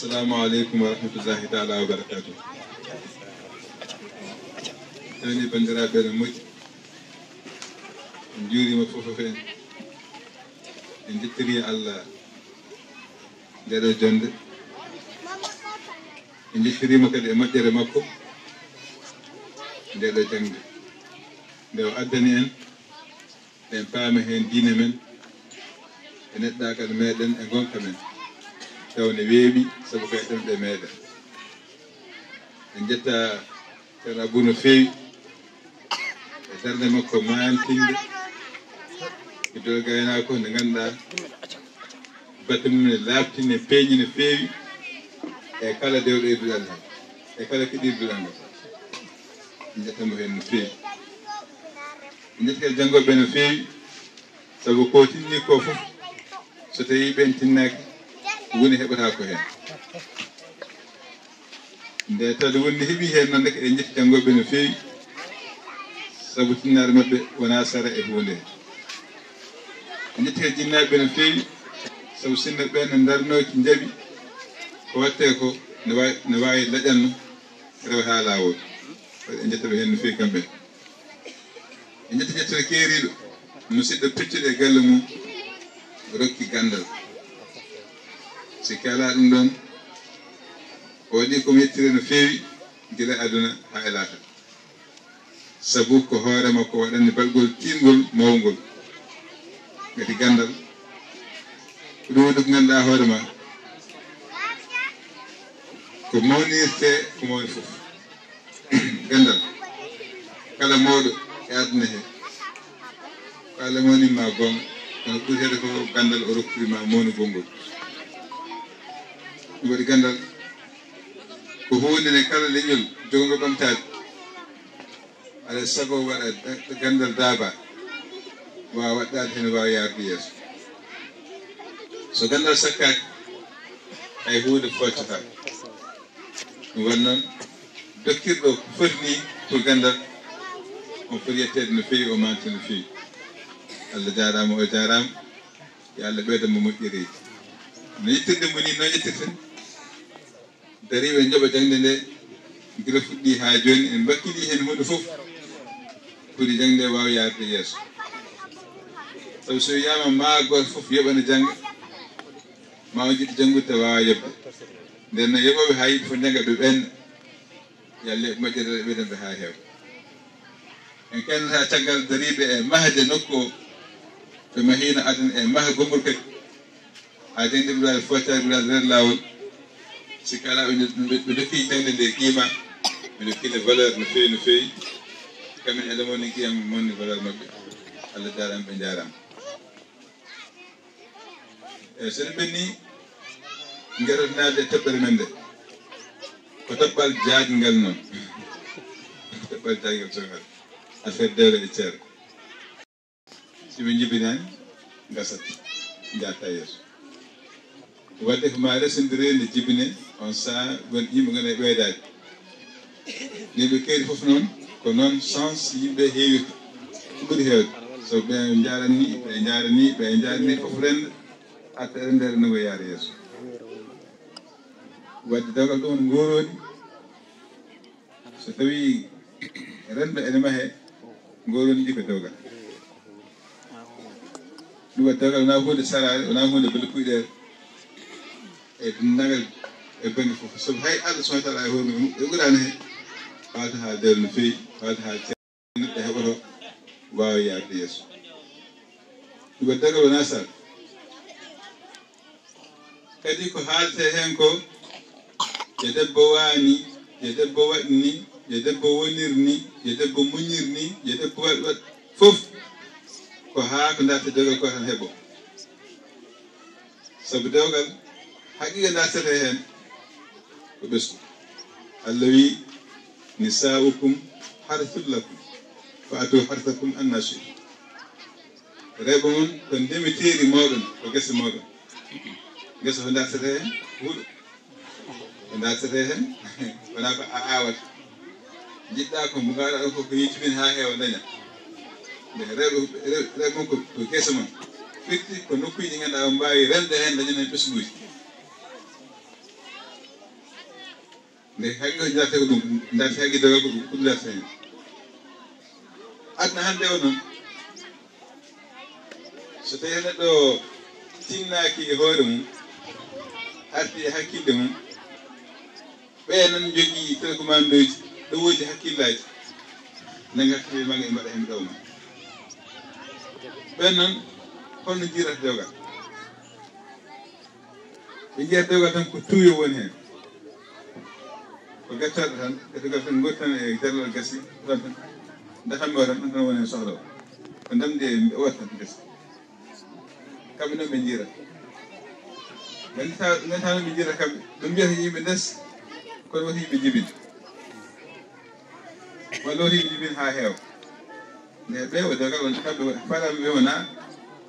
السلام عليكم ورحمة الله تعالى وبركاته. أنا بندرا بين مج نجوري مفوفين نجتري على دير جند نجتري مكان مجرى مكو دير جند لو أدنى en paami hen diine men e neɗɗakal meɗen e gonka men tawne weeɓi sabu koye ɗemɗe meɗen en jetta ceerno Abou no feewi e darde makko mantinde e dow gaynako nde ganduɗa batte mum ne labtine peeñi no feewi e kala dewɗo edduɗal hen e kala keɗirduɗal ngal en jettamo hen no feewi Ndetel janngoɓe no feewi sabu ko tinni ko fof so tawi ɓen tinnaki woni heɓata ko hen nde tawde woni heeɓi hen noon deke eɗen jetti janngoɓe no feewi sabu tinnade mabɓe wona sara e hunde en jetti kadi jinnaɓe no feewi sabu sinno ɓen no darnoki jaaɓi ko watte ko ne wawi laƴanno rewa ha lawol waɗi en jettaɓe hen no feewi kamɓe en jetti ƴettere keeriɗo musidɗo piccuɗo e galle mum rokki gandal sikki ala ɗum ɗon o waɗi komi yettire no feewi gila aduna ha e laata sabu ko hoorema ko waɗanni balgol tingol mawgol gati gandal ko ɗum woni ko ganduɗa hoorema ko mawnirte ko mawni fof gandal kala mawɗo e aduna he ko Allah mawnima gonga kono ɓuri heede ko gandal o rokkirima mawni gongol ɗum waɗi gandal ko hunde nde kala leñol jogongo ɓamtade aɗa sago waɗa gandal daaba wawa waɗɗade hen wawa yarde yeeso so gandal sakkaki hay hunde foccata ɗum waɗi noon dokkirɗo ko foti ni pour gandal on foti yettede no feewi o manti no feewi Allah jarama o jarama yo Allah ɓeydamo moƴƴiri no yettirde mo ni noon yettirten dariɓe jooɓa jangde nde gila fuɗɗi ha joni en bakkili hen hunde foof pour jangde wawa yarde yeeso sabu so wiyama ma goto foof yoɓano jangga ma o jiɗɗo janggude taw wawa yebde nden noon yoɓoɓe ha yiɗi foof jangga ɓe ɓenna yo Allah moƴƴere ɓeydanɓe ha heewa en kennata caggal dariɓe e mahde nokku o ɓe mahino aduna e maha gongol kadi ha jangde ɓirade foccade ɓirade nder lawol sikki ala ɓe dokki jangde nde qima ɓe dokkinde valeur no feewi no feewi kamen ene moni qiyam monni valeur mabɓe Allah jarama ɓe jarama eyyi soɗen ɓenni garatnade toɓɓere men nde ko toɓɓal jaagngal noon toɓɓal jaagngal sogal affaire dewle e ceerno siɓe jibinani gasat jatta yeeso wadde ko ma resodire nde jibine on saa gon yimɓe gona e ɓeydade yimɓe keedi foof noon ko noon sens yimɓe heewirta ko ɓuuri heewde so ɓe jarani ɓe jarani foof renda atta rendere no yaara yeeso wadde dawgal ɗum no goroɗi so tawi renda ene maahe goroɗi ɗi ko dawgal ɗum waɗi dawgal wona hunde sarade wona hunde belle kuyɗere e nagal e banggue foof sabu hay Allah subahana taala e hoore mum e ɓurani hen wawata ha dewle no feewi wawata ha neɗɗo heɓoto wawa yarde yeeso ɗum waɗi dawgal wona sar kadi ko haalte hen ko yo debbo waani yo debbo waɗni yo debbo wonirni yo debbo muñirni yo debbo waɗ fof ko haa ko darta dewgal ko tan heɓo sabu dewgal haqiqa dartete hen ko ɓesgu Allah wi nisaukum harthul lakum fa atu harthakum anna shi'tum rewɓe mon ko ndemiteri moɗon ko gese moɗon gese ko dartete hen huuɗo ko dartete hen wona ko a awata jiɗɗa ko mbugaɗa ɗon koko yijibin ha heewa daña nde rewɓe mon ko gese mon firti ko nokkuji ɗi ganduɗa mbawi rende hen dañen hen ɓesguji nde haqqi o jarte ko ɗum darti haqqi dogal ko ɗum darta hen adna hannde o noon so tawi neɗɗo tinnaki e hoore mum arti e hakkille mum ɓe nan jogii télécommandoji ɗo woodi hakkillaji nanga hakkille magga e mbaɗa hen ɗowma ɓen noon holno jirata dewgal ɓe jiyata dewgal tan ko tuuyo woni hen ko gattaɗo tan gatogal tan goti tan e darlal gasi ɗon tan datanmi o tan ɗon tan woni hen sohla o ko ndamde e wat tan gasi kamɓe noon ɓe jiirata gandita noon ɓe jiirata kamɓe ɗum mbiyata yimɓe ndes kono woti yimɓe jibin walla woti yimɓe jibin ha heewa nde ɓe o dewgal won kamɓe faalaɓe ɓe wona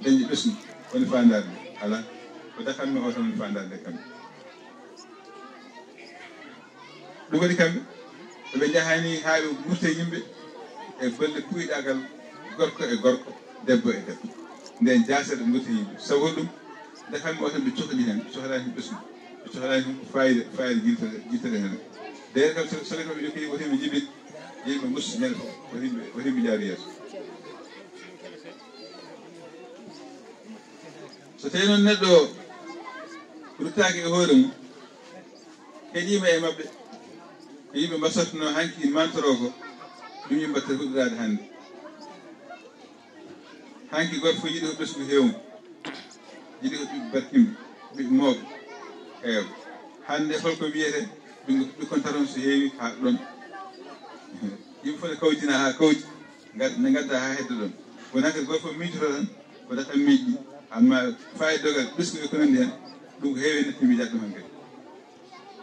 dañi ɓesnu woni fandarde ala ko datanmi o tan woni fandarde kamɓe ɗum waɗi kamɓe ɓe jahani ha ɓe murte yimɓe e bolle kuyɗagal gorko e gorko debbo e debbo nden jasere murte yimɓe sabu ɗum datanmi o tan ɓe cohli hen ɓe cohlani hen ɓesnu ɓe cohlani hen fayida jiltade hen d'ailleurs kam soɓe kam ɓe jokki wotiɓe jibin yimɓe musu ñande fof wotiɓe jaari yeeso so tawi noon neɗɗo ruttaki e hoore mum heeɗima e mabɓe ko yimɓe mbasatno hanki mantoro ko ɗum yimɓe mbatta huɗɗorade hannde hanki goto fof yiɗi ko ɓesgu hewmu yiɗi ko ɓiɓɓe barkimɓe ɓiɓɓe mawɓe eewa hannde holko wiyete ɓikkon taton so heewi ha ɗon yimɓe fof ne kawjina ha kawji ne gadda ha hedde ɗon woni hankkadi goto fof miijoto tan ko datan miiƴƴi amma fayida dogal ɓesgu e ko nandi hen ɗum ko heewi netti miijat ɗum hankkadi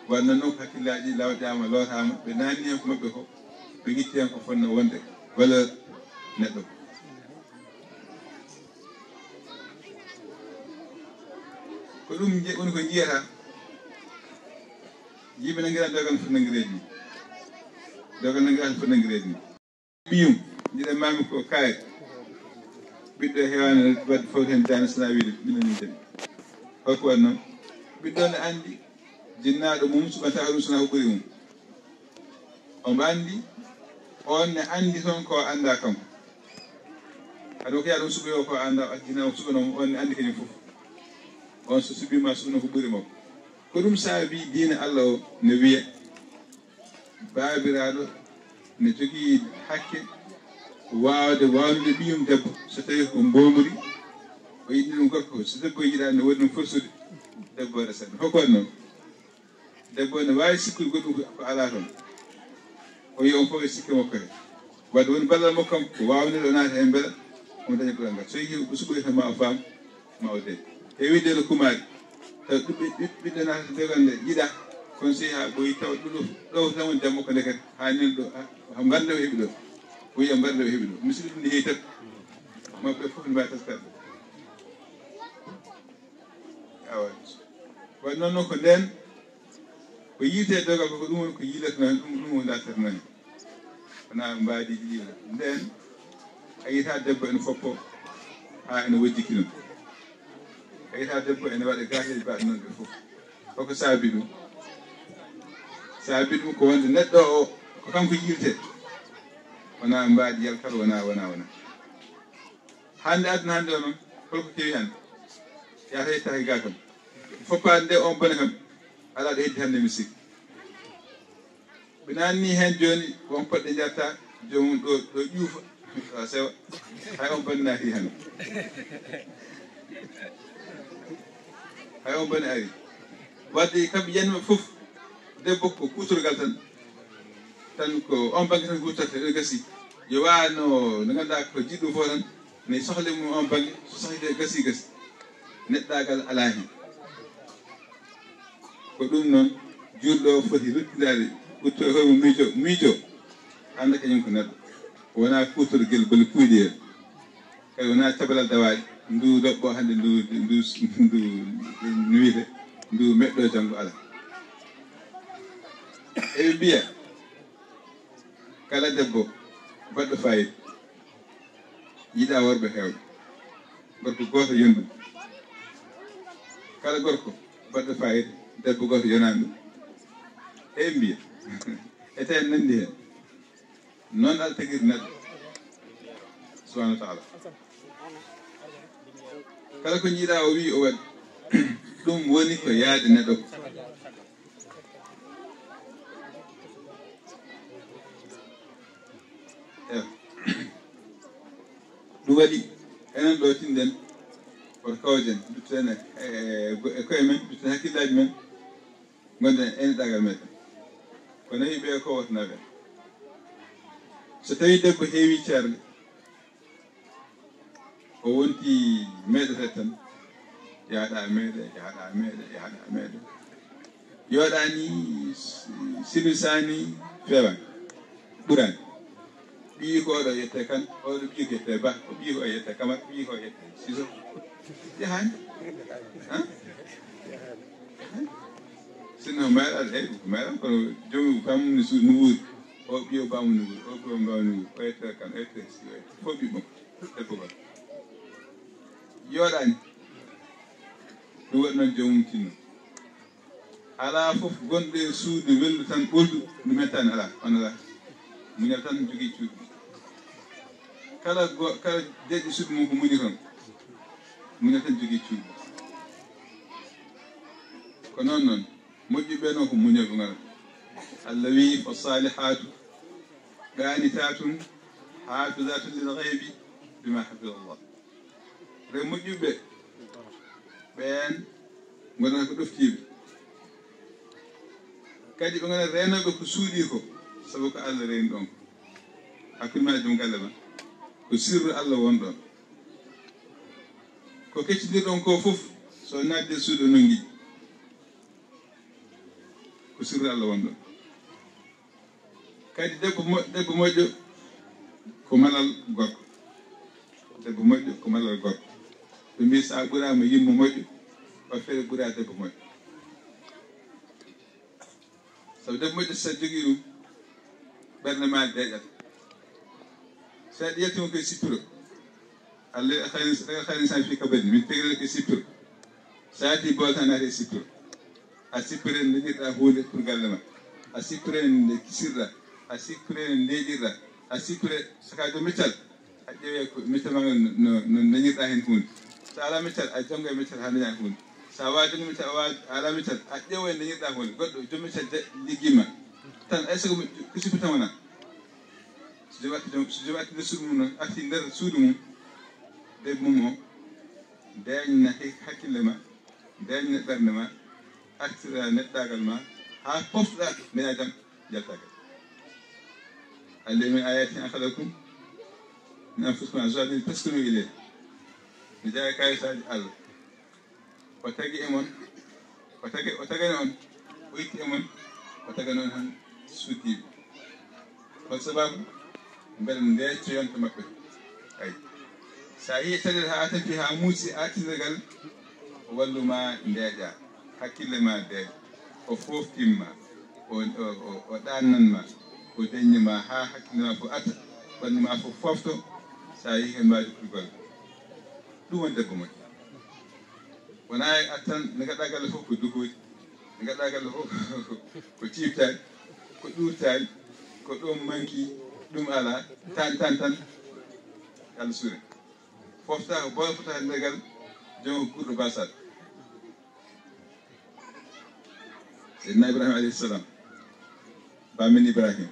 wanno noon ko hakkillaji lawƴama lootama ɓe nanni hen ko mabɓe ko ɓe guitti hen ko fonno wonde valeur neɗɗo ko ɗum woni ko jiyata yimɓe nanguira dogal no foti nanguireji ni dogal nanguirata no foti nanguireji ni ɓiyum jiɗen mami ko kaari ɓiɗɗo heewani wadde fawti hen dane sona wiide ɓinani jaɓi holko waɗi noon ɓiɗɗo ne andi jinnaɗo mum suɓanta ɗum sona ko ɓuuri mum omo andi on ne andi toon ko anda kanko haɗa ko yaa ɗum suɓoyo ko anda jinnaɗo suɓanomo on ne andi kañum foof on so suɓima suɓano ko ɓuuri makko ko ɗum saabi diine Allah o ne wiya babiraɗo ne jogii hakke wawnude ɓiyum debbo so tawi ko mbomori o yiɗi ɗum gorko so debbo yiɗani ne woodi ɗum forsude debbo waɗa saɗi hokko waɗi noon debbo ne wawi sikkude goɗɗum ko ala toon o yi on fof e sikke makko he wadde woni ballal makko kam ko wawnude o naata hen beela omo daña ɓural ngal so yi suɓoyi tan ma o faam ma o deey e widdeno kumaari taw ɓiɗɗo naata dewgal nde yiɗa kono si ha ɓoyi taw ɗo tan woni jamma ko ndekete ha nen ɗo gande o heeɓi ɗo o wiya mbarde o heeɓi ɗo musidɗo ɗum nde heewi tan maɓɓe fof ne mbawi taskade awa waɗi noon noon ko nden ko yiite dewgal koko ɗum woni ko yiilata noon ɗum woni latata noon wona mbadiji ɗiɗo nden a yita debbo ene foppo ha ene wojjiki noon a yita debbo ene waɗa gaseji mbaɗe noon ɓe fof koko saabi ɗum saabi ɗum ko wonde neɗɗo o ko kanko yiilte wona mbaɗi yalkal wona hande aduna hande o noon holko kewi hande yata yettaki ga kam foppade nde on bone kam ala ɗo heddi hande mi sikki ɓe nanni hen joni won poɗɗe jarta jomum ɗo ƴuufa a sewa hay on bone naati hande hay on bone ari wadde kamɓe janima foof debbo ko kutorgal tan ko on banque tan kutorte ɗo gasi yo wano no ganduɗa ko jiɗɗum fof tan ne sohle mum on banque so sohlide gasi neɗɗagal ala hen ko ɗum noon julɗo foti ruttidade ɓutto e hoymo miijo anda kañum ko neɗɗo wona kutorguel bole kuyɗi hen kay wona cabalal dawaɗi ndu ɗoɓɓo hande ndu no wiite ndu meɗɗo janggo ala eɓe mbiya kala debbo baɗɗo fayida yiɗa worɓe hewɓe gorko goto yonɗum kala gorko baɗɗo fayida debbo goto yonani ɗum eɓe mbiya ete nandi hen noon ala tagir neɗɗo subhanahu wa taala kala ko jiiɗa o wi o waɗi ɗum woni ko yaade neɗɗo ko ɗum waɗi enen ɗo tinɗen woto kawden duttene e koye men duttene hakkillaji men gonɗen ene ɗagal meɗen ko nayi ɓe ko woto nawen so tawi debbo heewi ceerle o wonti meɗete tan yaaɗa meeɗe yaaɗa meeɗe yaaɗa meeɗe yooɗani silisani fewan ɓurani ɓii ko oɗo yette kan oɗo ɓii ko yette ba o ɓii ko yette kamat ɓii ko yette siso yahani sinno meeɗal eyyi ko meeɗal kono jomum famni suudu no wuuri o ɓiyo bammu no wuuri o ɓiyo bammu no wuuri o yette kan o yette si o yette fof ɓiɓɓe debbo gol yooɗani ɗum waɗi noon jomum tinno ala fof gonɗo e suudu weldu tan ɓoldu ndu mettani ala on ala muñal tan jogui cuuɗi kala deƴƴi suudu mum ko muñi kon muñal tan jogui cuuɗi ko noon moƴƴuɓe noon ko muñal ɓe ngara Allah wi fa salihatu qanitatun hafizatun lil ghaibi bima hafiza Allah re moƴƴuɓe ɓen gonata ko ɗoftiɓe kadi ɓe gonata renoɓe ko suuɗi ko sabu ko Allah reeni ɗon hakkude ma e joom galle ma ko sirru Allah won ɗon ko keccidirɗon ko fof so nadde suuɗo noon giƴi ko sirru Allah won ɗon kadi debbo moƴƴo ko malal gorko debbo moƴƴo ko malal gorko ɓe mbi sa ɓurama yimmo moƴƴo o feere ɓura debbo moƴƴo sabu debbo moƴƴo so jogii ɗum ɓernde ma deƴat so aɗa yettimo koye sippiro Allah hayni fi kabadi min tegrede koye sippiro sa ati bool tan naati e sippiro a sippire nde ndeñirɗa hunde pour galle ma a sippire nde kisirɗa a sippire nde ndeƴirɗa a sippire saka jo meccal a ƴeewe ko meccal ma no dañirɗa hen hunde so ala meccal a janggo e meccal ha daña hunde sa wawi janggo meccal ala meccal a ƴeewo e dañirɗa hunde goɗɗo joom meccal liggima tan ay sago ko sippi tan wona so joom atti nder suudu mum noon atti nder suudu mum debbo mum o deñna hakkille ma deñna ɓernde ma artira neɗɗagal ma ha poftoɗa daña jaam jaltagal Allah min ayatin akhadakum min anfusikum azwajan taskunu ilayha mi jaga kayitaji Allah o tagi e mon o tagani on o itti e mon o tagani on han suddiɓe hol sababu mbeɗa ndecco yonta maɓɓe ay sa yi taƴel ha tafi ha muusi artirgal walluma ndeeƴa hakkille ma deeƴa o foftimma o ɗannanma o deññima ha hakkille ma fof atta ɓandu ma fof fofto sa yi hen mbawi kurgol ɗum woni debbo moƴƴo wona attan nde gaɗɗa galle fof ko dukoji nde gaɗɗa galle fof ko ciftaji ko ɗurtaji ko ɗum manki ɗum ala tan Allah suure fofta ko boy fota ndegal joom ko kurɗo basal Seydina Ibrahima alayhi salam bamin Ibrahima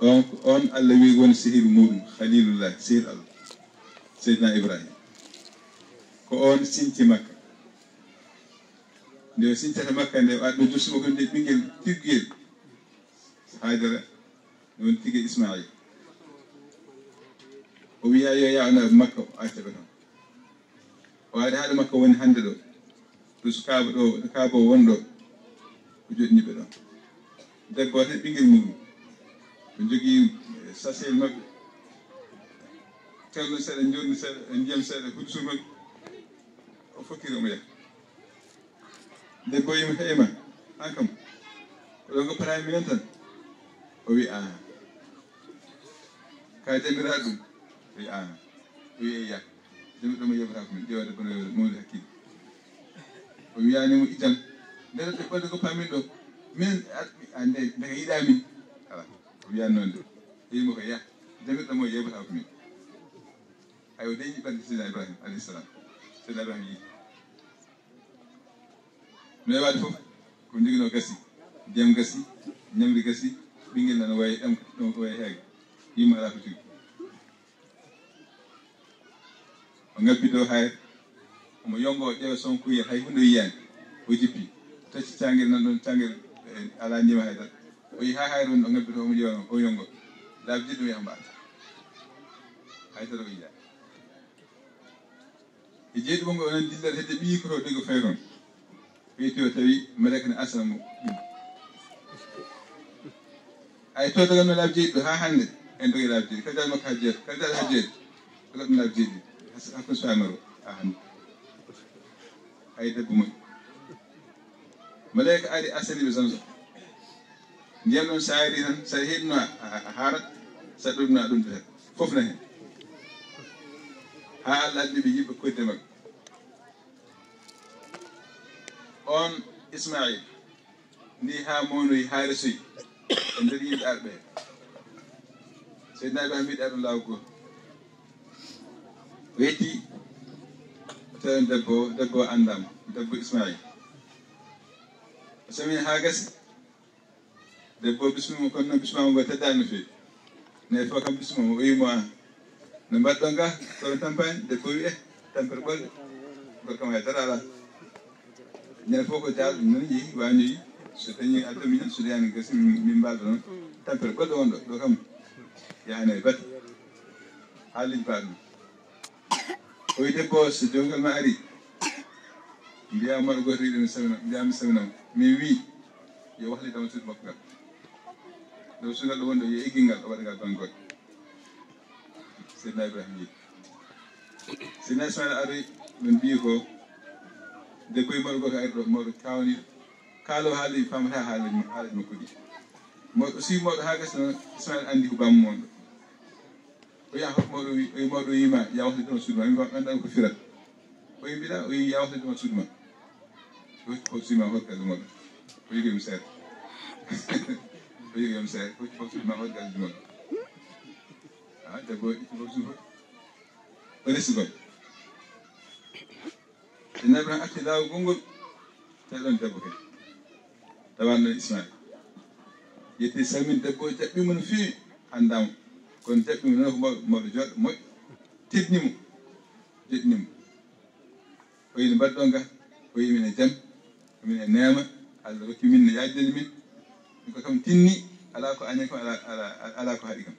on Allah wi woni sehilu muɗum khalilullah sehil Allah Seydina Ibrahima ko on sinti Makka nde sincata Makka nde aɗo jussumo ko nde ɓinguel tigguel Haydara woni tigguel Ismaïl o wiya yo yawna Makka o acca ɓe toon o waɗi haade Makka woni hannde ɗo ɗo kaaba o woni ɗo o joɗini ɓe ɗon debbo tan ɓinguel muɗum o jogii sasel maɓɓe telno seeɗa jorni seeɗa ndiyam seeɗa huɗo maɓɓe o fokkiri omo yaha debbo yimo heyma an kam oɗo goppata minen tan o wi a ka jamiraɗo ɗum o wi a o wi eyi yak jamiɗo mo yeɓata ko min ƴewa debbo no mawde hakkille o wiyanimo itam nde ɓe ɓadde goppa min ɗo min ande daga yiɗa min ala ko wiyan noon de yimo ko ya jamirɗo mo yeɓata ko min ayo deñi ɓerde Seydina Ibrahima alayhi salam Seydina Ibrahima yi no e waade fof ko jogino gasi ndiyam gasi ñamri gasi ɓinguel nana wawi ɗam ɗon ko wawi heege yimmo ala ko jogi o ngabbi dow hayre omo yongo ƴeewa sonkuye hay hunde yiyani o jippi tacci cangel nan ɗon cangel ala ndima haydara o yi ha hayre woni o ngabbi to omo ƴeewa o yongo laabi jiɗɗo wiya mbaata haydara o yiya e jeeɗi bongo onon dillata hedde ɓii koto dego fay toon wiyete o tawi malaka ne asana mo ɗum ay to daganno laabi jeeɗi ɗo ha hannde en dogi laabi jeeɗi kadi makko ha jeeɗi kadi ha jeeɗi dogaɗum laabi jeeɗi hakkude famaro ha hannde hay debbo moƴƴo malayka ari asani ɓe Zamzam ndiyam ɗon sa ari tan sa heɗino a haarat sa ɗoɗino a ɗum ɗo fof na hen ha Allah addi ɓe yiɓe kodde makko on Ismaïl ndi ha mawnoyi ha resoyi e nder yimɓe arɓe Seydina Ibrahima wiɗi aɗon laaw goto o yetti o tawi debbo andama debbo Ismaïl o samini ha gasi debbo bismimo kono noon bismama ngo teddani no fewi nayi fof kam bismamo o wimo an no mbaɗɗon ga kono tampani debbo wi tampere ɓolɗe gorko kam haydara ala ñande fof ko jaaɗo ɗum noon yeehi wanoyi so dañi addami tan so deyani gasi min mbalɗo noon tampere ɓolɗe wonɗo ɗo kam yahani e batte haaliji mbaɗ ɗum o wi debbo so jongal ma ari mbiyama moɗo goto riɗo mi saminam mbiyami saminam min wi yo wahlidama suudu makko ngal ɗo suugal ɗo wonɗo yo eggui ngal o waɗa ngal banggoɗe Seydina Ibrahima yi Seydina Ismaïl ari min mbi ko debbo e mawɗo goto ari ɗo mawɗo kawniɗo kaalo haali famata haalaji makko ɗi mawɗo si mawɗo ha gasi noon Ismaïl andi ko bammo mon ɗo o yaha mawɗo wi o mawɗo wima ya wahlidama suudu ma min ɓanɗan ko firat o wi mbiɗa o wi ya wahlidama suudu ma ko suudu ma hokka ɗum o yigoyim seeɗa o yigoyim seeɗa fof suudu ma hokka ɗum debbo itti fof suudu o resi gon Seydina Ibrahima acci laawol gongol tawi ɗon debbo kadi tawan ɗon Ismaïl yetti salmini debbo o jaɓɓimo no fewi andama kono jaɓɓimo noon ko mawɗo joɗɗo moƴƴo teddinimo jeɗɗinimo o yi no mbaɗɗon ga o yi min e jaam min e neema Allah rokki min no yajdani min ko kam tinni ala ko aña kam ala ko haɗi kam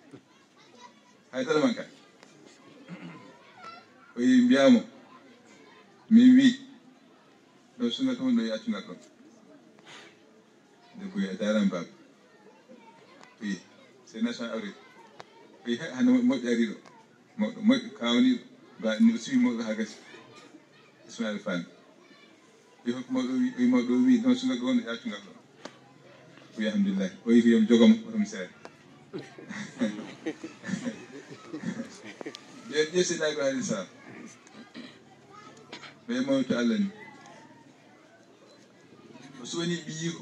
haydara man ka o yi mbiyamo min wi ɗo sungal to woni ɗo yo accugal ɗon debbo a jarama baba wi Seydina Ismaïl awri wi hande moƴƴo ari ɗo mawɗo moƴƴo kawniɗo mbaɗo suwi mawɗo ha gasi Ismaïl faami wi hokko mawɗo wi mawɗo wi ɗon sungal ɗo wonɗo yo accugal ɗon wi alhamdulillah o wi ko yomi jogom otomi seeɗa ƴe Seydina Ibrahima alayhi salam ɓe mawto Allah ni ko sowoni ɓiyiko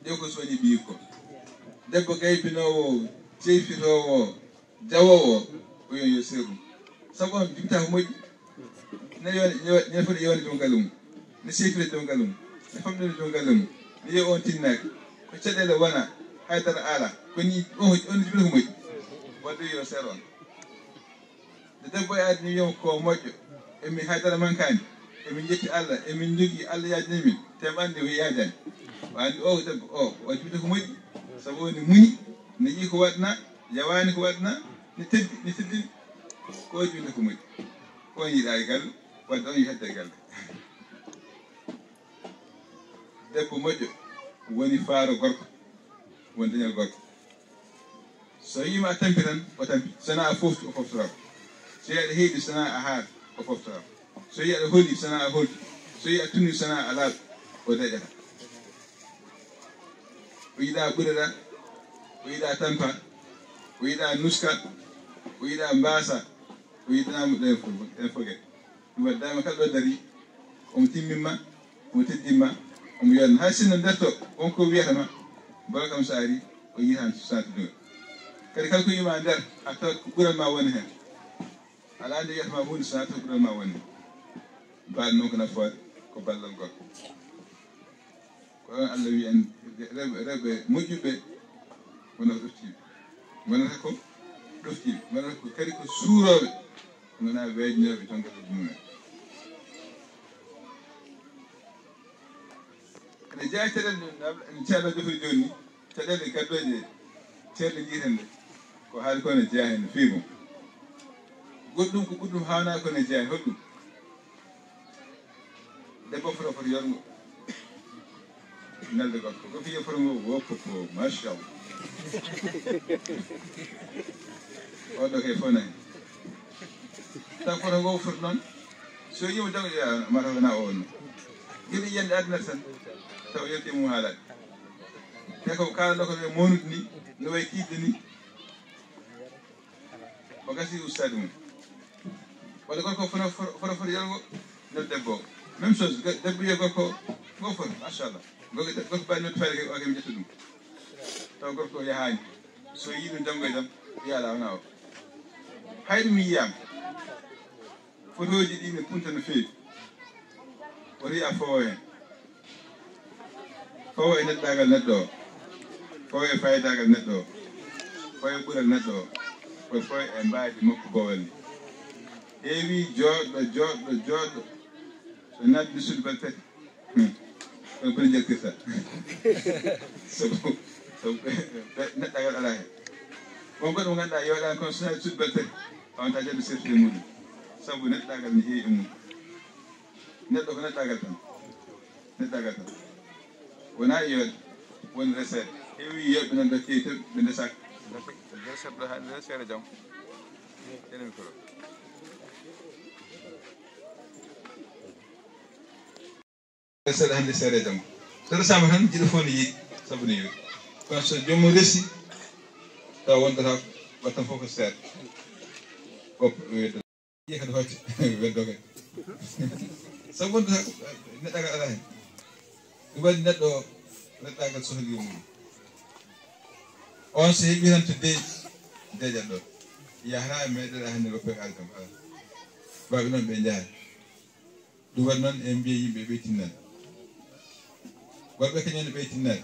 ƴew ko sowoni ɓiyiko debbo gaybinowo seyfitowo jawowo o yo serɗum sabu on jibita ko moƴƴi ne foti yewde joom galle mum ne seyfire joom galle mum ne famɗinde joom galle mum ne yeewi on tinnaki ko caɗele wona haydara ala koni on jibita ko moƴƴi wadde yo seeɗa on nde debbo e adni wiyama ko moƴƴo emi haydara mankani emin jetti Allah emin jogui Allah yajani min tem andi ko yajani o andi o debbo o jibita ko moƴƴi sabu ne muñi ne yii ko waɗna yawani ko waɗna ne teddini ko jibita ko moƴƴi on yiiɗa e galle wadde on yi hedde e galle debbo moƴƴo woni faaro gorko woni dañal gorko so yima a tampi tan o tampi sona a foftu o foftorama so yi aɗa heeɗi sona a haat o foftorama so yi aɗa holli sona a holti so yi a tunni sona a laaɓ o daƴata o yiɗa ɓurata o yiɗa tampa o yiɗa nuska o yiɗa mbasa o yiɗanamo ɗen foguet ɗum waddama kala ɗo dari omo timmimma omo teddinma omo yon hay sinno nderto wonko wiyatama bala kam so ari o yitan satude kadi kala ko yima nder a tawa ko ɓural ma woni hen ala ande wiyatama hunde so tawa ɓural ma woni mbaɗ noon ko nafoore ko ballal gorko ko ɗon Allah wi en rewɓe moƴƴuɓe wona ɗoftiɓe wonata ko ɗoftiɓe wonata ko kadi ko suuroɓe wona weejnoɓe ton gaɗoji mumen ene jeeya caɗele ceerno jofori joni ni caɗele gaddoje ceerno jiiten nde ko haali ko ne jeeya hen fiimo goɗɗum ko ɓuɗɗum hawna ko ne jeeya hoɗɗum debbo foto foto yorgo nelde gorko ko fiye foto ngo woppo machallah oɗo kay fof nani taw foto ngo foto noon so yimo jango ƴeewa mata wona o wonno gueɗe yiyande aduna tan taw yelti mum haalade te ko kalanɗo ko ɓe monude ni no way kiidde ni o gasi ustade mum walla gorko foto yolgo no debbo o même chose debbo wiye gorko go foto machallah gorko mbaɗi nodde fayde o kemi ƴetta ɗum taw gorko o yahani so yii ɗum janngo e jam yiyala wona o hayɗum mi yiyama fotoji ɗi ne punta no feewi o wiya fowo hen fowo e neɗɗagal neɗɗo o fowo e faydagal neɗɗo o fowo e ɓuural neɗɗo o koye fowo e mbaadi makko bowal ni heewi jooɗɗo so naddi suudu bal tati kono bone jaltirta sabu neɗɗagal ala hen won goɗɗo mo ganduɗa yoɗani kono so naddi suudu bal tati wawata jadde sertude muɗum sabu neɗɗagal ne heewi e mum neɗɗo ko neɗɗagal tan wona yooɗe woni resede heewi yoɓɓe nan dokkeyi tan ɓe ndesak reseɗɗo ha nde seeɗa jaam enen micro reseɗɗo hande seeɗa jaam so resama tan jiɗo fof ne yiiɗi sabu ne yooɗi kono so joomum resi taw wondata wattan fof ko seeɗa woppo weddo yiya kadi hokke weddo kadi sabu wondata neɗɗagal ala hen ɗum waɗi neɗɗo neɗɗagal sohli mum on so heeɓi tan to deeƴat ɗo yahata e meɗeɗa hannde woppe kaali kam ala baɓe noon ɓe jaari ɗum waɗi noon en mbiya yimɓe ɓe tinnani worɓe kañumne ɓe tinnani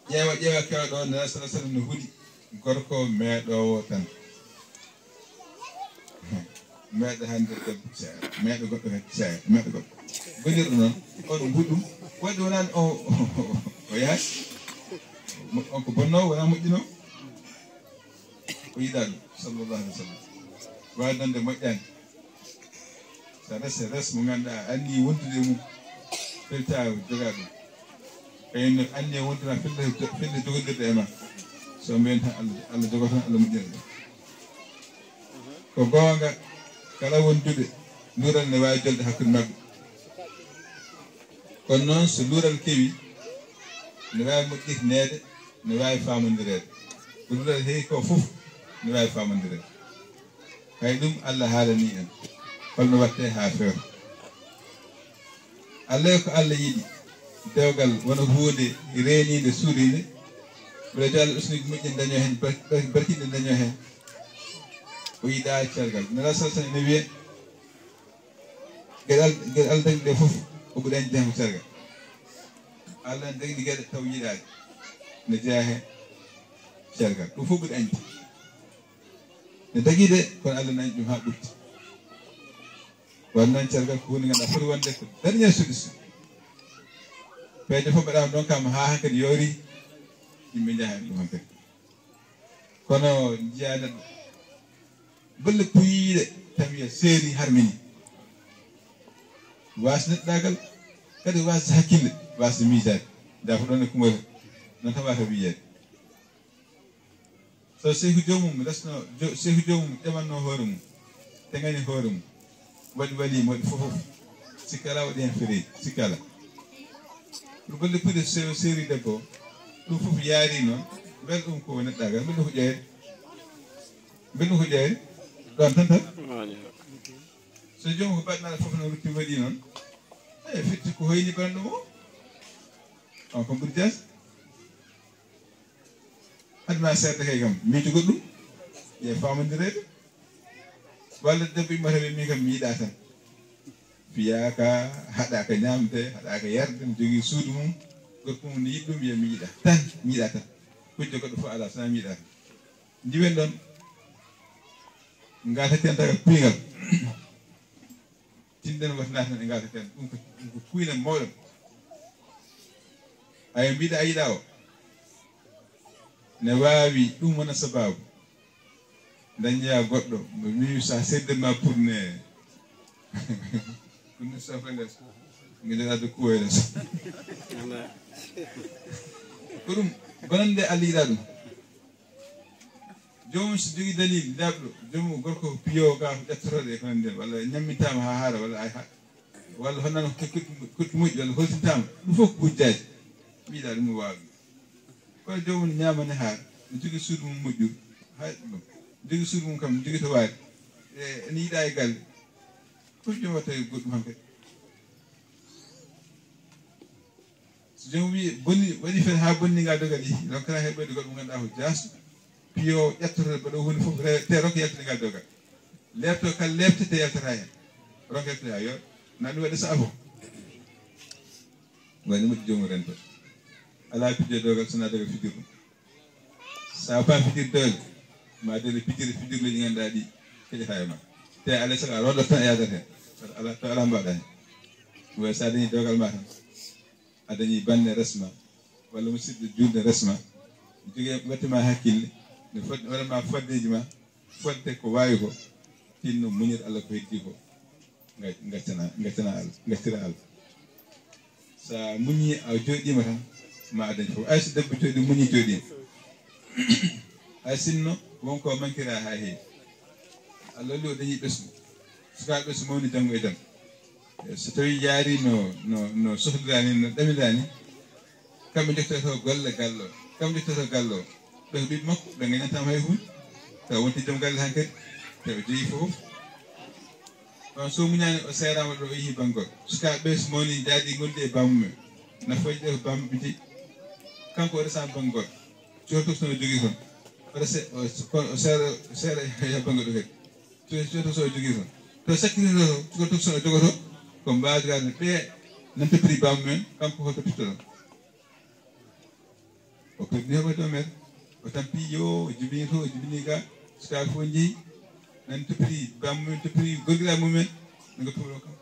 ƴeewa kewɗo nana sala sallam no huuɗi gorko meeɗowo tan meeɗo hannde debbo seeɗa meeɗo goɗɗo kadi seeɗa meeɗo goɗɗo gonirɗo noon on huɗɗum waɗi wonani o yahat on ko bonnowo wona moƴƴino o yiɗa ɗum sallllahu alih wa sallam wawi nande moƴƴani sa res mo ganduɗa anni wondude mum felta joga ɗum kayno anni wonduna felde jogodirɗe e ma so mbiyen tan Allah jogo tan Allah moƴƴina ɗum ko gonga kala wonduɓe luural ne wawi jolde hakkude mabɓe kono noon so luural kewi ne wawi moƴƴitineede ne wawi famodirede ko luural heewi ko fof ne wawi famodirede hay ɗum Allah haalani en holno watte ha fewta Allah ko Allah yiɗi dewgal wona huunde renide suuride ɓeɗe jo Allah usniji moƴƴi daño hen barkiɗe daño hen o yiɗa cergal nela salsan ene wiye gueɗe Allah dañi ɗe fof o ɓuuri añde hen ko cergal Allah ne dañi gueɗe taw yiɗade ne jeeya hen cergal ɗum fof ɓuuri añde ne dagui de kono Allah ne añi ɗum ha ɓurti wan noon cergal ko hunde ganduɗa foti wonde ko dernier solution peeje fof mbaɗama ɗon kam ha hankkadi yoori yimɓe jaha ɗum hankkadi kono jiya neɗɗo bolle puyiɗe tan wiya seeri harmini wasde neɗɗagal kadi wasde hakkille wasde miijade nda ko ɗon e kumata noon tan wata wiyede so seyku jomum resno seyku jomum ɗemanno hoore mum tegani hoore mum waɗi walima waɗi fofof sikkala waɗi hen fereji sikkala pour bolle puyɗe seeri debbo ɗum fof yaari noon mbel ɗum ko neɗɗagal mbel ɗum ko ƴeere ɗon tan so jomum ko baɗnaɗo fof no rutti waɗi noon fitti ko hoyni bandu mo on ko ɓuri jas adma seeɗa kay kam miijo goɗɗum ye famondirede walla debbo immata ɓe mi kam mi yiɗa tan fiyaka haɗaka ñamde haɗaka yarde mi jogui suudu mum gorko mum ne yiɗi ɗum wiya mi yiɗa tan mi yiɗa tan hujjo goɗɗo fof ala sona mi yiɗa tan ndiwen ɗon gataten taga kuygal tinɗen wata naten e gataten ɗum ko kuyne mawɗo aya mbiɗa a yiɗa o ne wawi ɗum wona sababu dañƴa goɗɗo mo wi sa seddema pour ne ɗum ne sofendes gueɗeɗade kuwoyles ko ɗum bonande Allah yiɗa ɗum jomum so jogui dalil labɗo jomum gorko piyo ga ko ƴettotode e ko nandi nden walla ñammitama ha haara walla honnano kotti moƴƴi walla holtintama ɗum fof ko hujjaji mbiɗa ɗum no wawi kono jomum ñamane haar ne jogui suudu mum moƴƴuru hay ɗum jogui suudu mum kam jogui to waari ene yiiɗa e galle fof jomum watta e goɗɗum hankkadi so jomum wi bonni waɗi fen ha bonniga dogali donc kana heɓɓode goɗɗo mo ganduɗa ko jasɗo piyo ƴettotode baɗo hunde fof te ronko yaltide ngal dogal lebto kala lebtete yaltata hen ronko yaltide ha yo na ɗum waɗi saafo wani moƴƴi jomum rento ala pijje dogal sona dogal fijirɗum sa fa fijir dogal ma dele fijirle ɗi ganduɗa ɗi heƴata e ma te alay sago a roɗot tan a yadata hen ala to ala mbaɗa hen way sa dañi dogal ma tan a dañi bande resma walla musidɗo julde resma jogui wattema hakkille ne fodde waɗama foddeji ma fodde ko wawi ko tinno muñir Allah ko heddi ko gaccana Allah gaccira Allah sa muñi a joɗima tan ma a dañi fof ay so debbo jooɗi muñi jooɗima hay sinno wonko mankira ha heewi Allah walli o dañi ɓesgu suka ɓesgu mawni janggo e jaam so tawi yaari no sohlirani no ɗamilani kamɓe jottoto golle gallo kamɓe jottoto gallo ɓe ko ɓiɓe makko ɓe gañantama hay hunde taw wonti joom galle han kadi taw joyi fof on so muñani o serama ɗo o yeehi banggol sukaɓe so mawni jaadi gondi e bammumen nafoje ɗe ko bammuɓe jeeyi kanko o resama banggol coto sono jogui toon o seeɗa ya banggol ɗo kadi coto so o jogui toon to sakkirito coto sono jogoto ko mbadirade ɓe nan toppiri bammumen kanko ko toppito ɗon o perdini heɓa ɗo mere o tampi yo o jibini to o jibini ga sukaɓe fof jeeyi nan toppiri bammumen toppiri gorgiraɓe mumen ne goppiɗo kam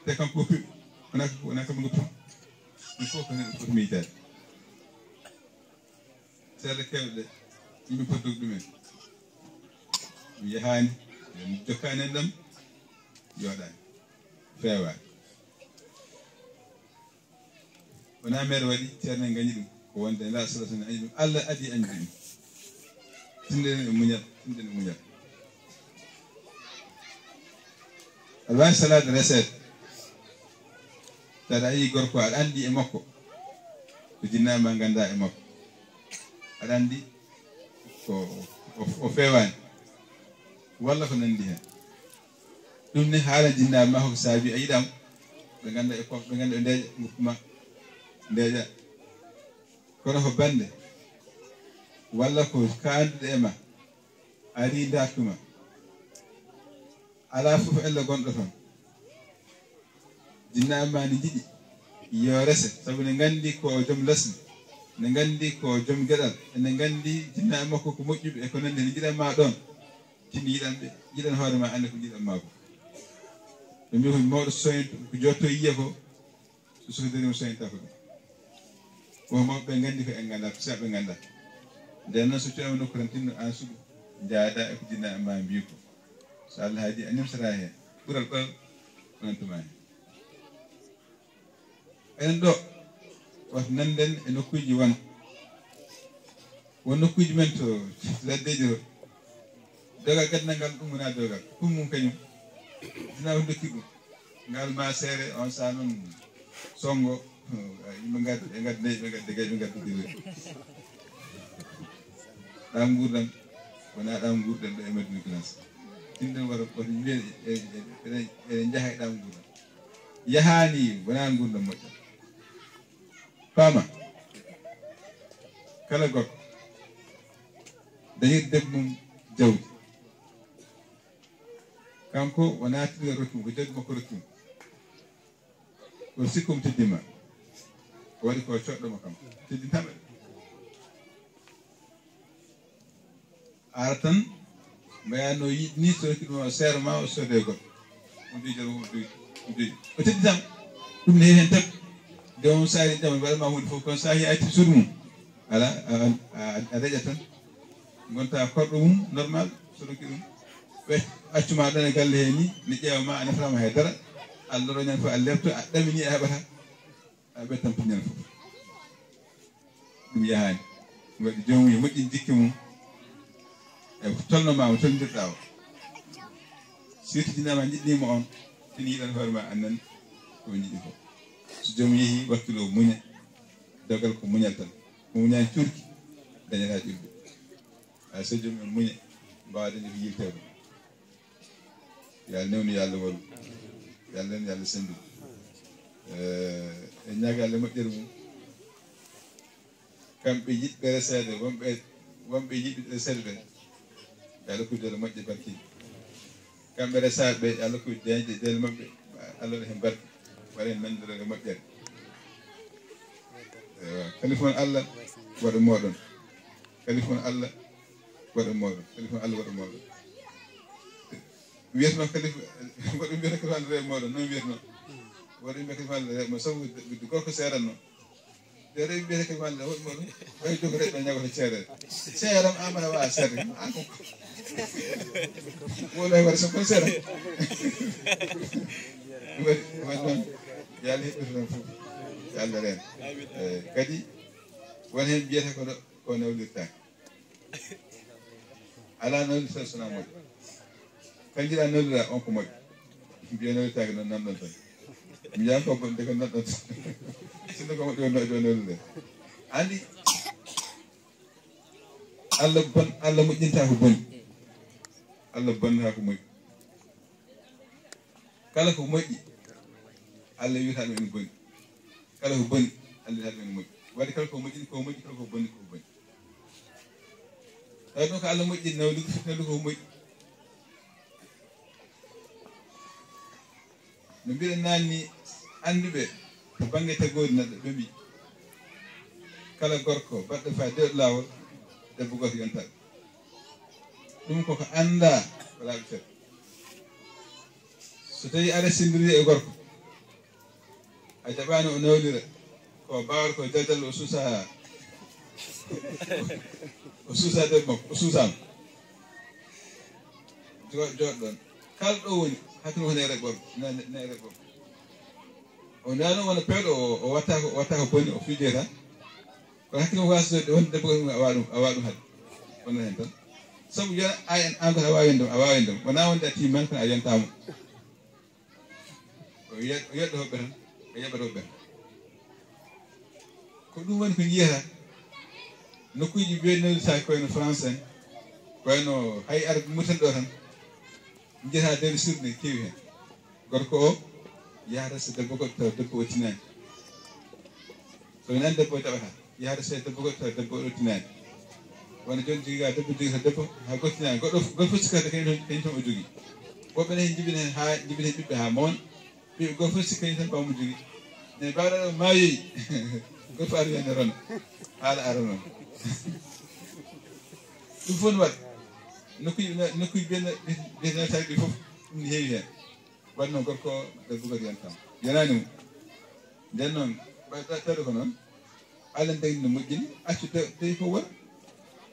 te kanko goppiɓe wona kamɓe goppiɓe ɗum fof ko neɗɗo foti miijade seeɗa kewɗe ɗe yimɓe poti dogi ɗumen ɗum yahani jokkani en ɗam yoɗani fewani wona mere waɗi ceerno en gañi ɗum ko wonde la salatane añi ɗum Allah adi añi ɗum tindenen e muñal tindenen e muñal aɗa wawi salade resede taɗa ayi gorko aɗa andi e makko ko jinnama ganda e makko aɗa andi o fewani walla ko nandi hen ɗum ne haala jinnama ma koko saabi a yiɗam ɓe ganda e kof ɓe ganda ɓe ndeeƴa guppuma ndeeƴa kono ko bande walla ko kanduɗe e ma ari dartuma ala fof elle gonɗo toon jinnama ma ne jiɗi yo rese saabu ne gandi ko joom lesdi ne gandi ko joom gueɗal ene gandi jinnaɓe makko ko moƴƴuɓe e ko nandi ne jiɗanma ɗon tinni jiɗan hoorema ande ko jiɗanma ko ɓe mbi ko mawɗo soñto ko jotto yiya ko so sohdirima soñta ko ɗum ko mawɓe gandi ko en ganda ko saɓe ganda nden noon so cuwama nokku tan tinno an suuɓo jaada e ko jinnaɓe ma mbi ko so Allah haaji a nimsata hen ɓuural ɓal onantuma hen enen ɗo wata nanden e nokkuji won nokkuji men to laddeji to dogal gaddal ngal ɗum wona dogal ɗum mum kañum sina ko dokki ɗum ngal ma seere on sa noon songo yimɓe gaddi ɓe gaddi nayi ɓe gaddi gayi ɓe gaddi diri ɗam gurdam wona ɗam gurdam ɗo e Madina Gounass tinɗen wata yimɓe eɗen jaaha e ɗam gurdam yahani wona gurdam moƴƴa faama kala gorko dañir debbo mum jawdi kanko wona tiɗo rokkum ko jaggi makko rokkum ko sikkum teddima o waɗi ko coɗɗomo kam teddintama ara tan mbayano yiɗ ni so rokki ɗum seere ma o sode goɗɗo ɗum duji o tedditama ɗum ne heewi hen tab nde on saari jam waɗama hunde fof kono sa yi acci suudu mum ala a daƴat tan gonta korɗo mum normal so rokki ɗum ɓe accuma ɗon e galle he ni ne ƴeewa ma a nafatama haydara Allah roñan fof a lebto a ɗamini a heɓata a ɓettan piñal fof ɗum yahani waɗi jomum yo moƴƴin jikki mum e tolnomama tolnodirɗa o surtout jinama jiɗnima on tini yiɗan hoore ma annan ko jiɗi ko so joomum yeehi wakkilo muña dogal ko muñal tan mo muñani curki dañata ƴurɓe hay so joomum en muña mbawa dañde ko yiltewɗo yo Allah newnu yo Allah wallu yo Allah nen yo Allah sendu e ñaaga Allah moƴƴere mum kamɓe yiɗɓe resede wonɓe yiɗɓe resede ɓe yo Allah kuydere moƴƴe barkiɗe kamɓe resaɓe ɓe yo Allah kuy deñde dele mabɓe Allah waɗa hen barke waɗa hen nandorede moƴƴere kalifon Allah waɗa moɗon kalifon Allah waɗa moɗon kalifon Allah waɗa moɗon wiyatno kalifa waɗa mbiyata kalifa Allah rewe moɗon noon wiyatno waɗa mbiya kalifa Allah rewe mo sabu gorko seeranno de rewi mbiyata kalifa Allah waɗa moɗon way jogo reɓe ñagoto ceerere seeram amana wawa seerde an ko wolay waɗa sam kono seeram waɗi noon yo Allah heɓɓita noon fof yo Allah reen kadi won hen mbiyata ko nawlirtaki ala nawlirta sona moƴƴo kanjiɗa nawlira on ko moƴƴo mbiya nawlirtaki noon nanɗon tan mi yiyan ko bonde ko nanɗon tan sinno ko moƴƴo jo nawlire andi Allah moƴƴinta ko boni Allah bonnata ko moƴƴi kala ko moƴƴi Allah wiyata ɗum ene boni kala ko boni Allah wiyata ɗum ene moƴƴi waɗi kala ko moƴƴini ko moƴƴi kala ko bonni ko boni tawi ɗum ko Allah moƴƴi nawlugo fitnalugo ko moƴƴi no mbiɗen nanni anduɓe to banggue tagori neɗɗo ɓe mbi kala gorko baɗɗo fa dewɗo lawol debbo goto yontaɓe ɗum koko anda ko laaɓi fet so tawi a resindiri e gorko a jaɓani o nawlira ko bawal ko jaldal o suusa debbo makko o suusama jooɗo ɗon kala ɗo woni hakkille ko nere gorko nere gorko o nano wona peewɗo o watta ko bonni o fiije tan kono hakkille mo wasde wonde debbo a wawa ɗum haade wonna hen tan sabu yona an ko a wawi ndem wona wonde a timman kono a yentamo o yeɗɗo hoɓɓe tan o yeɓat hoɓɓe tan ko ɗum woni ko jiyata nokkuji mbiyeɗnolitaki koyeno France en koyeno hay ar muten ɗo tan jiyata dewde sirde keewi hen gorko o yahata so debbo goɗɗo taw debbo o tinani so woni an debbo o jaɓata yahata so debbo goɗɗo taw debbo o tinani wona joni jogiga debbo jogui to debbo ha gottinani goɗɗo fof sikkata kañum tan o jogui woɓɓe ne jibina hen ɓiɓɓe ha mawna ɓiɓɓe goto fof sikka kañum tan ɓawmo jogui mais bawɗa ɗo maayoyi goto fof ari wende rona haala ara noon ɗum fof ne waɗa nokkuji biyetenotaki ɗi fof ɗum ne heewi hen waɗi noon gorko debbo goto yentama yanani mum nden noon tawi ko noon Allah dagni no moƴƴini accu tawi ko wona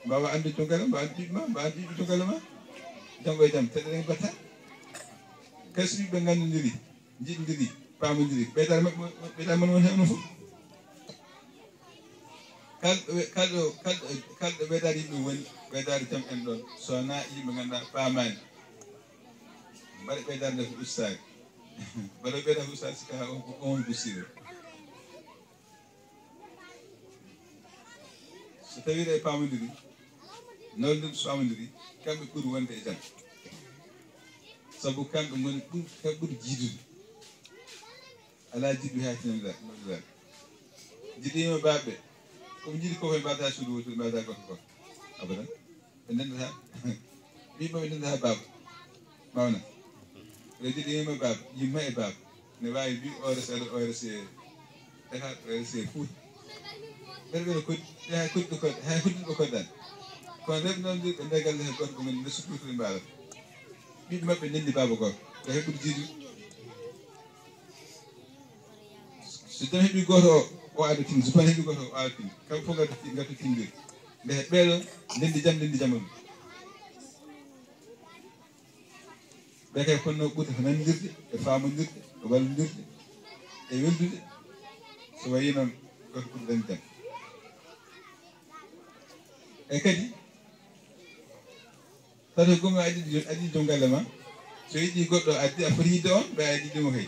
mbawa andu jogale mbawa andu ɓiɓɓe ma mbawa andu ɓiɓɓe jogale ma janggo e jaam teɗen batta kay so ɓiɓɓe gandodiri jiɗodiri pamodiri ɓeyɗa mon won hen onon fof kalɗo ɓeydade yimɓe woni ɓeydade jaam en ɗon sowona yimɓe ganduɗa pamani mbaɗa ɓeydade nde ko ustaki mbaɗa ɓeyda ko ustaki sika on gusire so tawi ɗe pamodiri nawlirde so pamodiri kamɓe ɓuuri wonde e jaam sabu kamɓe goni ɓuuri jiidude ala jiɗɗi ha tinida nodduɗa jiɗɗima baɓɓe koɓe jiiɗi koko mbata suudu wotude mbata goto goto abadan ɓe ndendata ɓiɓɓe ɓe ndendata baaba mawna ɓe jiɗɗima baaba yimma e baaba ne wawi mbi ORS aɗa ORS eka ORS Fouta ɓeɗe ɓeɗe koddi hay koddiɗo kodde hay hoddiɗo koddani kono reɓe noon ndir ɓe nde galle he goto ɗumen nde sukkutude mbaɗata ɓiɓɓe maɓɓe ndendi baaba goto ko heɓude jiiɗi so jom heeɓi goto o aɗa tindi so kono heeɓi goto o aɗa tindi kamɓe fof gatto tindir nde ɓeɗo ndendi jama ɗum ɓe kay fonno ɓurde ko nandirde e famodirde e wallodirde e weldude so wayi noon goto ɓuri dañde jam e kadi tato gomma addi joom galle ma so yiɗi goɗɗo addi a foti yidde on ɓe a yiɗimo kay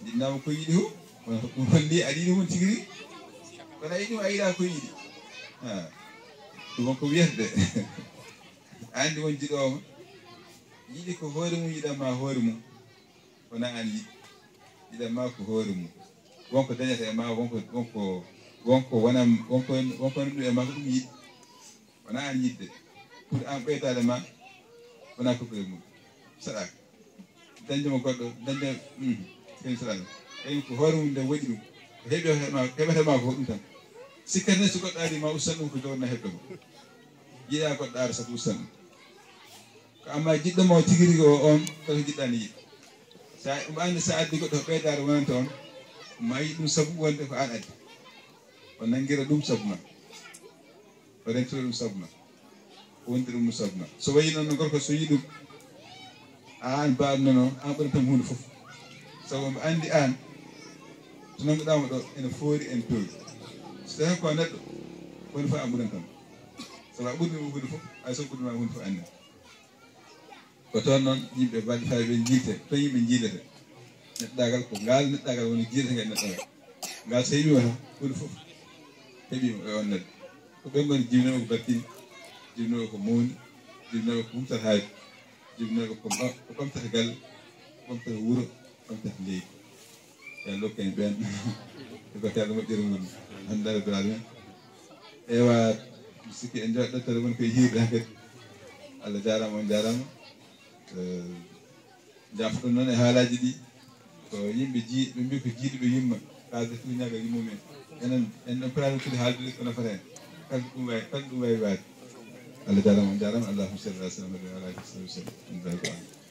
jiɗnama ko yiɗi hu holli aɗa yiɗi hun tigui rigui kono a yiɗima a yiɗa ko yiɗi ɗum wonko wiyata de andi won jiɗoma yiɗi ko hoore mum yiɗanma hoore mum wona an yiɗi yiɗanma ko hoore mum wonko dañata e ma wonko wona wonko ɗum e ma ko ɗum yiɗi wona an yiɗde pour an ɓeydade ma wona coppere mum saɗaka dañdemo goɗɗo dañde kañum saɗaka kañum ko hoore mum nde waɗi ɗum ko heɓetema ko ɗum tan sikkati ne so goɗɗo ari ma ustan ɗum ko jogorna heɓɓemo yiɗa goɗɗo ara sabu ustan ɗum ko amma jiɗɗomo tigui rigui o on koto jiɗɗani yiɗ sa ɗum andi sa addi goɗɗo ko ɓeydare wonanta on ma yiɗ ɗum saabu wonde ko an addi o nanguira ɗum saabu ma o rentira ɗum saabu ma o wondira ɗum saabu ma so wayi noon no gorko so yi ɗum an mbaɗnono an ɓuratamo hunde foof sabu mbo andi an to nanguɗamo ɗo ene foori ene towi so tawi ko neɗɗo woni fof a ɓurantamo sabu a ɓurdimo hunde foof hay so ɓurdima hunde fof andi ko toon noon yimɓe mbaɗi fayi ɓe jiilte toon yimɓe jiilete neɗɗagal ko ngal neɗɗagal woni jiilete ngal neɗɗagal ngal so heeɓima tan hunde foof heeɓima e on neɗɗo ko ɓen goni jibinoɓe ko battini jibinoɓe ko mawni jibinoɓe ko humtata haaju jibinoɓe ko ɓamtata galle ɓamtata wuuro ɓamtata leydi yen lokku en ɓen e ko kelɗo moƴƴere mum andare duraɗe men ewa mi sikki en jooɗo ɗottore woni koye hiirde han kadi Allah jarama on jarama jafo ɗum noon e haalaji ɗi ko yimɓe ɓe mbi ko jiiɗuɓe yimma kalde tuñaga yimmumen enen en ɗon piraɗum tude haaldude ko nafata hen kala ɗum wawi waade Allah jarama on jarama allahumma salli ala sayyidina Muhammad wa ala alihi wa sahbihi wa sallam